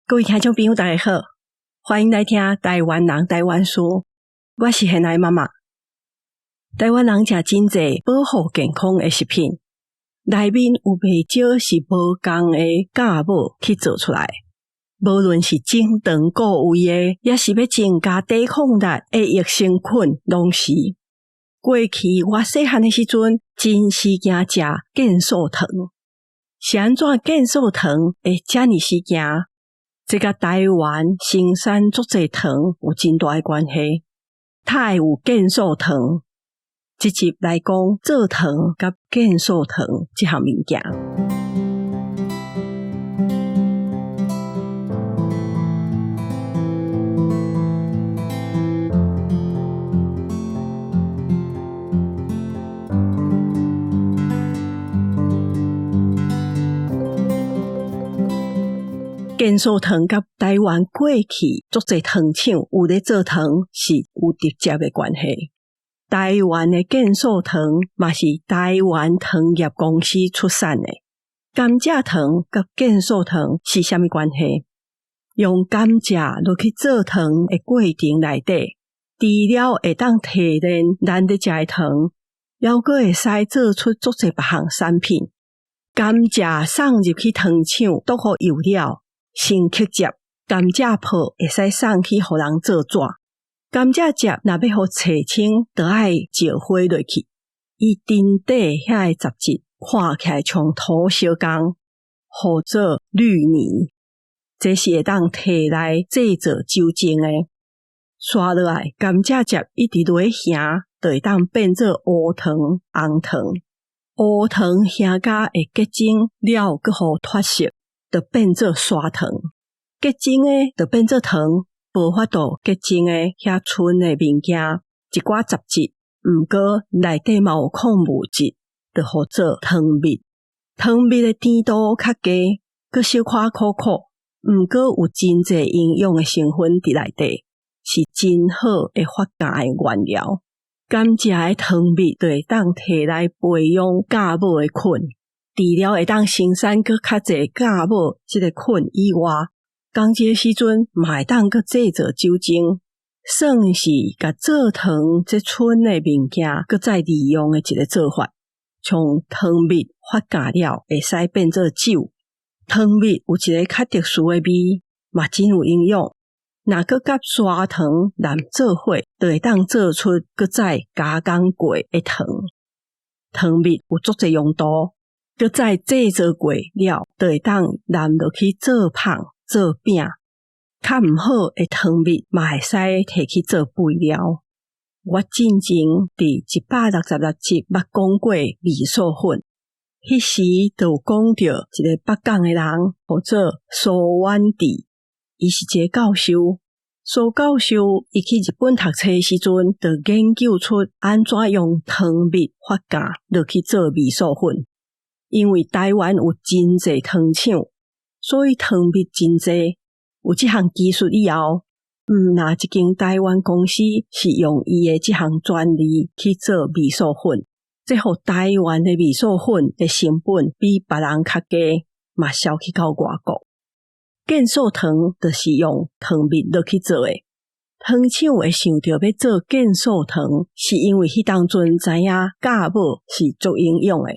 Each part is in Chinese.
各位听众朋友大家好，欢迎来听台湾人台湾书，我是现爱妈妈。台湾人吃真侪保护健康的食品，内面有不少是无共的酵母去做出来，无论是增长固胃的，也是要增加抵抗力的益生菌，拢是。过去我细汉的时阵，真是惊食健素糖，是安怎健素糖会这么是惊？这甲台湾生产足侪糖有真大的关系。太有健素糖，这集来讲蔗糖甲健素糖这项物件。健素糖甲台湾过去足侪糖厂有咧做糖是有直接的关系。台湾的健素糖嘛是台湾糖业公司出产的。甘蔗糖甲健素糖是啥物关系？用甘蔗落去做糖的过程内底，除了会当提炼咱咧食的糖，还佫会使做出足侪别项产品。甘蔗送入去糖厂拄好油料。先刻汁，甘蔗泡会使送去互人做纸。甘蔗汁若要互册清，就爱石灰落去，伊顶底遐个杂质看起来像土相共，或者绿泥，这是会当摕来制作酒精的。刷落来，甘蔗汁一直落去烘，就会当变做乌糖、红糖。乌糖烘甲会结晶了，佫互脱色。就变做砂糖，结晶诶就变做糖，无法度结晶诶遐剩诶物件，一寡杂质，毋过内底嘛有矿物质，就号做糖蜜。糖蜜诶甜度较低，佫小可苦苦，毋过有真侪营养诶成分伫内底，是真好诶发酵诶原料。甘蔗诶糖蜜就会当摕来培养酵母诶菌。除了会当生产佫较侪酵母即个菌以外，讲这个时阵嘛会当佫制作酒精，算是甲蔗糖即剩的物件佫再利用的一个做法。像糖蜜发酵了会使变做酒，糖蜜有一个较特殊的味，嘛真有营养。若佫甲砂糖染做伙，就会当做出佫再加工过的糖。糖蜜有足侪用途。佫再制作过了，就会当染落去做芳、做饼。较毋好的糖蜜嘛会使摕去做肥料。我进前伫166集捌讲过味素粉，迄时就有讲到一个北港的人，叫做苏婉智，伊是一个教授。苏教授伊去日本读册的时阵，就研究出安怎用糖蜜发酵落去做味素粉。因为台湾有真侪糖厂，所以糖蜜真侪。有这项技术以后，若一间台湾公司是用伊的这项专利去做味素粉，这互台湾的味素粉的成本比别人较低，嘛销去到外国。健素糖就是用糖蜜落去做的。糖厂会想到要做健素糖，是因为迄当阵知影酵母是足营养的。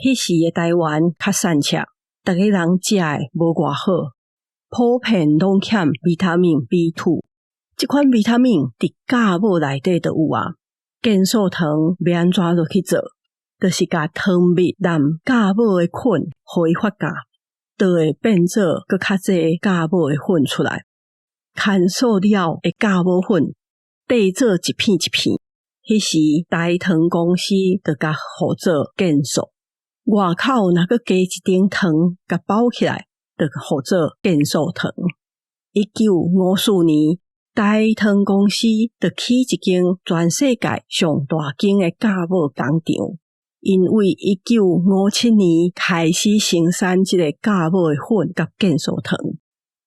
迄时的台湾较散赤，逐个人食诶无偌好，普遍拢欠维他命 B2。即款维他命伫酵母内底就有啊。健素糖要安怎落去做？就是甲糖蜜染酵母诶菌，互伊发酵，就会变做佫较侪酵母诶粉出来。干燥了诶酵母粉，缀做一片一片。迄时台糖公司就甲号做健素。外口若佫加一层糖，甲包起来，就号做健素糖。1954年，台糖公司就起一间全世界上大间的酵母工厂，因为1957年开始生产这个酵母的粉甲健素糖。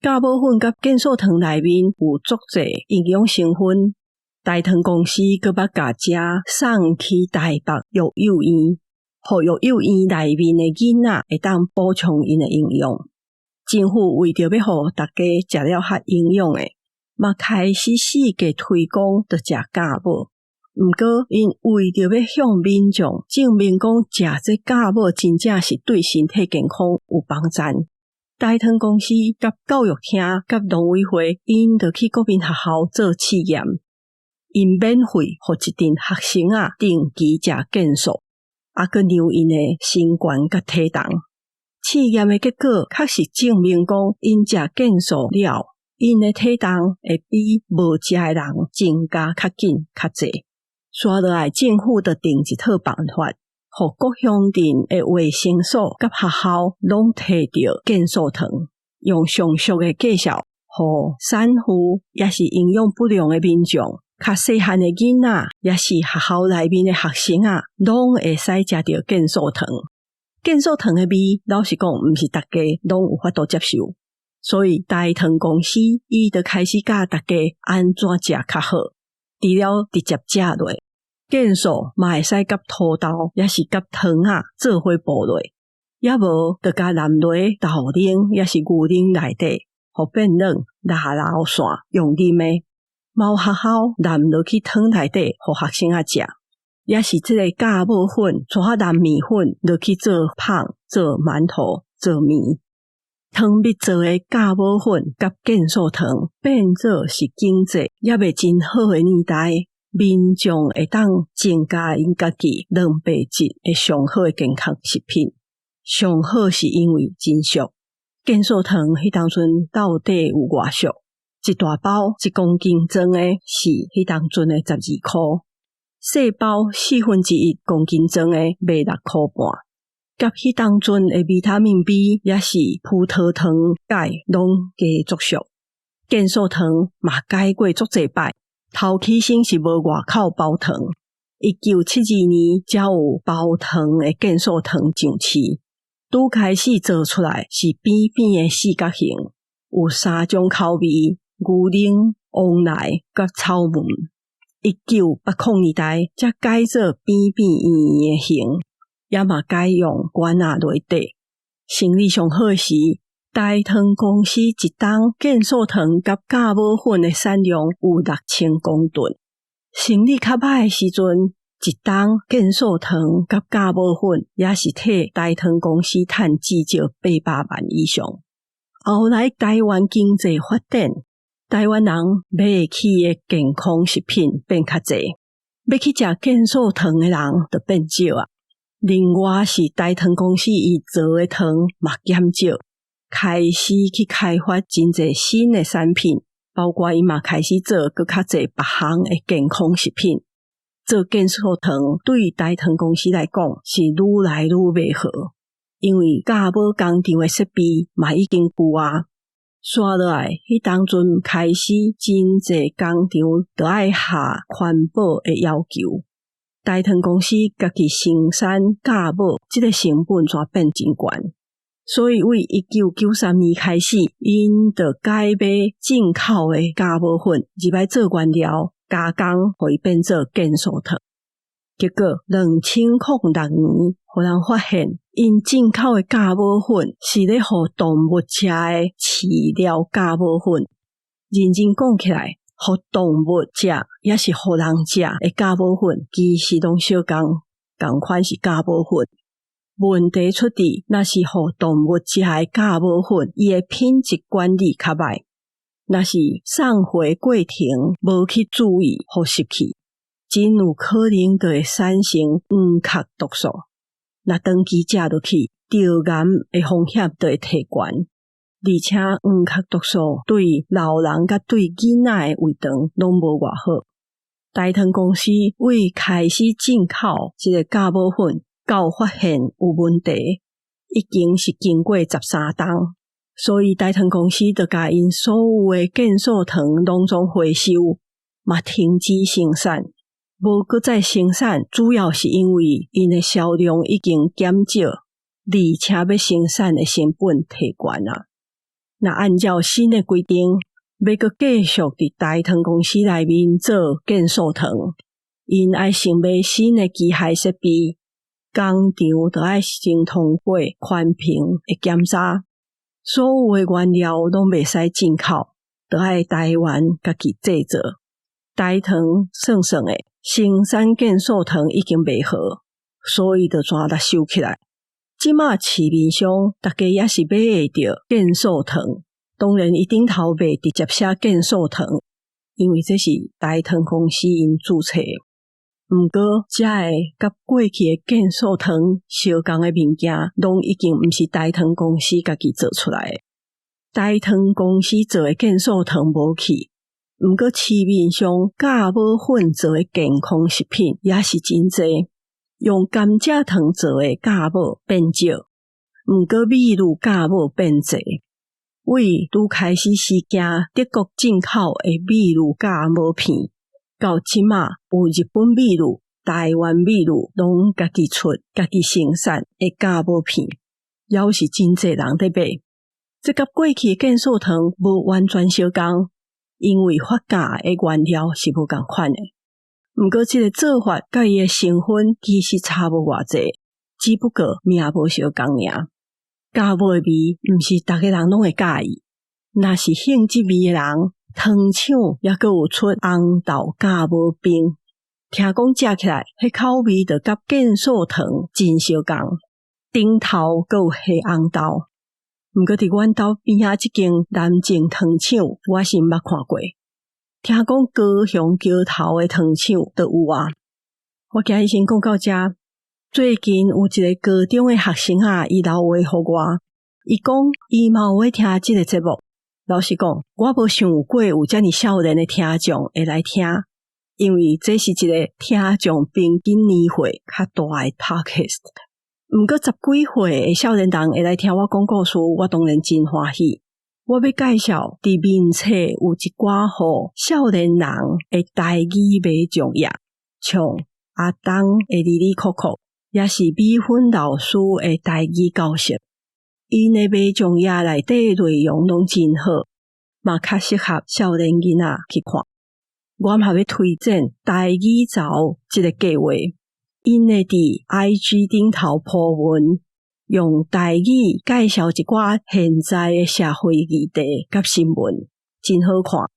酵母粉甲健素糖内面有足侪营养成分，台糖公司佫捌甲这送去台北育幼院。互育幼院内面的囡仔会当补充因的营养。政府为着要互大家食了较营养诶，嘛开始世界推广着食甲母。毋过因为着要向民众证明讲食这甲母真正是对身体健康有帮助，大汤公司甲教育厅甲农委会因着去国民学校做试验，因免费互一阵学生定期食健素，佮量因诶身悬甲体重。试验诶结果确实证明讲，因食健素了，因诶体重会比无食诶人增加较紧较济。刷落来，政府就定一套办法，互各乡镇诶卫生所甲学校拢摕到健素糖，用上述诶介绍，互产妇也是营养不良诶民众，较细汉诶囡仔，也是学校内面诶学生拢会使食到健素糖。健素糖诶味，老实讲，毋是大家拢有法度接受，所以大糖公司伊就开始教大家安怎食较好。除了直接食落，健素嘛会使甲土豆也是甲糖做伙煲落，也无就甲淋落豆奶也是牛奶内底，互变软拉流线用啉诶。嘛有学校淋落去汤内底，互学生食。也是这个甲母粉带淋面粉落去做芳、做馒头、做面。汤蜜做的甲母粉甲健素糖变做是经济也未真好的年代，民众会当增加因家己蛋白质的上好的健康食品。上好是因为真俗，健素糖迄当阵到底有偌俗？一大包1公斤装的是迄当阵的12块。细包1/4公斤装的卖6块半，甲迄当阵的维他命 B 也是葡萄糖、钙拢加足俗。健素糖嘛改过足侪摆，头起先是无外口包糖，1972年才有包糖的健素糖上市。拄开始做出来是扁扁的四角形，有3种口味：牛奶、旺奶甲草莓。1980年代才改做扁扁圆圆的形，也嘛改用管落底。生理上好时，大糖公司一担健素糖甲甲母粉的产量有6000公吨。生理较歹的时阵，一担健素糖甲甲母粉也是替大糖公司赚至少800万以上。后来台湾经济发展，台湾人买得起的健康食品变较侪，要去食健素糖的人就变少。另外是大糖公司伊做的糖嘛减少，开始去开发真侪新的产品，包括伊嘛开始做更较侪别项的健康食品。做健素糖对大糖公司来讲是愈来愈袂好，因为甲母工厂的设备嘛已经旧刷落来，迄当阵开始真侪工厂就爱下环保的要求。大糖公司家己生产甲母，这个成本煞变真悬。所以为1993年开始，因就改买进口的甲母粉，入来做原料，加工互伊变做健素糖。结果2006年，互人发现，因进口的甲母粉是咧互动物食的饲料甲母粉。认真讲起来，互动物食也是互人食的甲母粉，其实拢相共，同款是甲母粉。问题出伫，若是互动物食的甲母粉，伊的品质管理较歹，若是送货过程无去注意互失去，真有可能就会产生黄壳毒素。若长期食落去，着癌的风险就会提悬。而且黄壳毒素对老人甲对囡仔的胃肠拢无偌好。大糖公司为开始进口这个甲母粉，到发现有问题，已经是经过13冬，所以大糖公司就甲因所有的健素糖拢总回收，嘛停止生产，无搁再生产，主要是因为因的销量已经减少，而且要生产的成本提悬啊。若按照新的规定，要搁继续伫大糖公司内面做健素糖，因爱先买新的机械设备，工厂就要先通过环评的检查，所有的原料拢袂使进口，都爱台湾家己制作。台糖算算的，生产建设糖已经袂好，所以就全力收起来。即马市面上大家也是买会到建设糖，当然伊顶头袂直接写建设糖，因为这是台糖公司因注册。毋过，遮个甲过去的建设糖相共的物件，拢已经毋是台糖公司家己做出来的。台糖公司做的建设糖无去，毋过市面上酵母粉做的健康食品也是真侪，用甘蔗糖做的酵母变少，毋过秘鲁酵母变侪。为拄开始时惊德国进口的秘鲁酵母片，到即马有日本秘鲁、台湾秘鲁拢家己出、家己生产的酵母片，也是真侪人在买。这甲过去的建设糖无完全相共，因为发酵的原料是无共款的。毋过这个做法甲伊的成分其实差无偌济，只不过名无相共尔。酵母的味毋是逐个人拢会介意，若是兴即味的人，糖厂也阁有出红豆酵母冰，听讲食起来，迄口味就甲建设糖真相共，顶头阁有黑红豆。毋过伫阮兜边仔即间南靖糖厂，我是毋捌看过。听讲高雄桥头的糖厂都有啊。我今日先讲到这。最近有一个高中的学生伊留话互我，伊讲伊嘛有在听即个节目。老实讲，我无想过有遮尔少年的听众会来听，因为这是一个听众平均年岁较大的 podcast。毋过10几岁的少年人会来听我讲故事，我当然真欢喜。我要介绍伫面册有一寡互少年人的台语买种药，像阿东的哩哩扣扣，也是美芬老师的台语教学。因的买种药内底内容拢真好，嘛较适合少年囡仔去看。我嘛要推荐台语潮这个计划，因会伫 IG 顶头po文，用台语介绍一寡现在的社会议题甲新闻，真好看。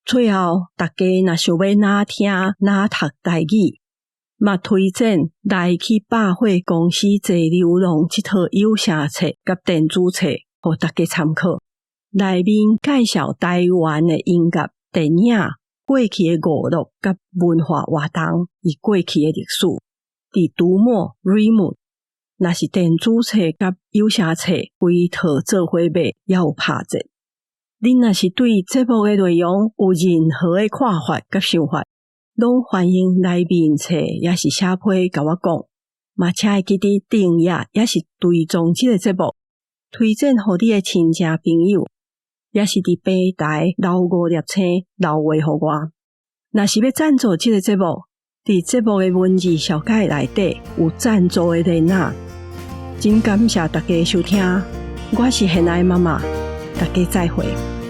最后，大家若想要哪听哪读台语，嘛推荐来去百货公司坐流浪这套有声册甲电子册，互大家参考。内面介绍台湾的音乐、电影、过去的娱乐甲文化活动，以过去的历史。伫读墨 readmo， 若是电子册甲有声册，规套做伙买也有拍折。恁若是对节目的内容有任何的看法甲想法，拢欢迎来面册也是写批甲我讲，嘛请会记得订阅也是追踪这个节目，推荐互你的亲戚朋友，也是伫平台留5粒星留话互我。若是要赞助这个节目，伫节目的文字小解内底有赞助的链接。真感谢大家收听，我是现爱妈妈，大家再会。